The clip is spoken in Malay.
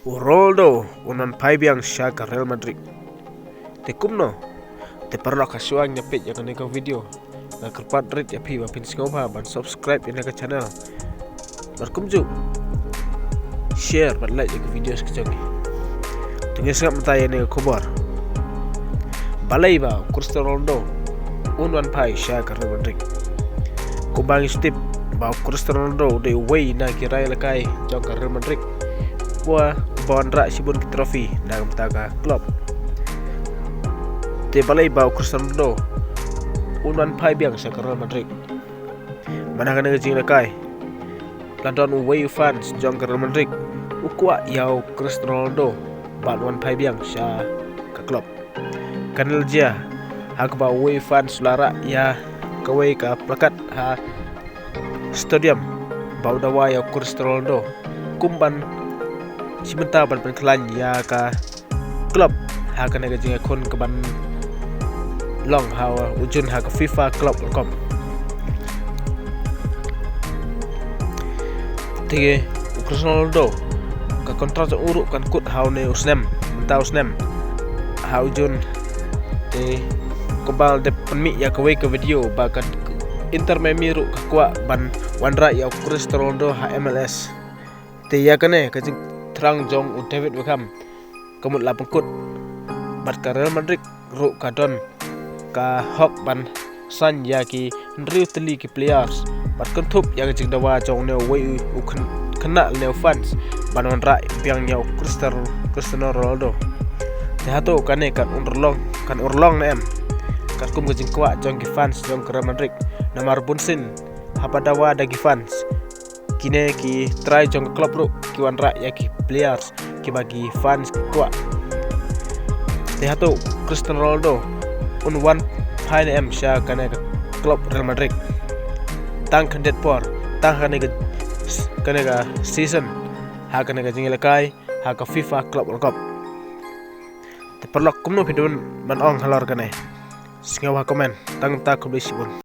Ronaldo unan paibiang siya ka Real Madrid. Te kumno, te perlu kasuang nyapit yang neka video. Na kerpat red ya pi wapin singoba ban subscribe yang neka channel. Barkumju share ban like yang video sekejangi. Tengah sangat mentaya neka kubar. Balai ba Cristiano Ronaldo unan pai siya ka Real Madrid. Kumbang step ba Cristiano Ronaldo de way na kirai lakai jong ka Real Madrid. Buah bondra sibun ki trofi nang mtaga klub. Te balai ba Cristiano Ronaldo unan pai biang sa Real Madrid. Manang na jing lakai. London away fans jong Real Madrid. Ukwa yau Cristiano Ronaldo ba unan pai biang sa ka klub. Kanal dia hak ba away fans lara ya kawai ka plakat ha stadium ba udawa ya Cristiano Ronaldo kumban sebentar ban kelan ya ka klub ha kana ga jinga kon ka ban long ha ujun ha ka FIFA Club World Cup tige Cristiano Ronaldo ka kontrak uruk kan kut ha ne usnem mentau usnem ha ujun te kebal de penmi ya ka ke video ba ka Inter Miami ru ka kwa ban wanra ya Cristiano Ronaldo ha MLS te ya kane ka terang jong David Beckham kemut la pengkut bat ka Real Madrid ru ka don ka hok ban san ya ki nriu teli ki players bat kentup ya jing dawa jong ne wei u kena ne fans ban on ra biang nyau Cristiano Ronaldo te hato kane kan urlong na em kat kum jing kwa jong ki fans jong Real Madrid namar bunsin hapadawa dagi fans kine ki try jong klub ru ki wanra ya ki players ki bagi fans ki kwa te hato Cristiano Ronaldo un one pine em sha kana klub Real Madrid tang kandet por tang kana ga season ha kana ga jingela kai ha ka FIFA Club World Cup te perlu kumno video man ong halor kana singawa komen tang ta kubli sibun.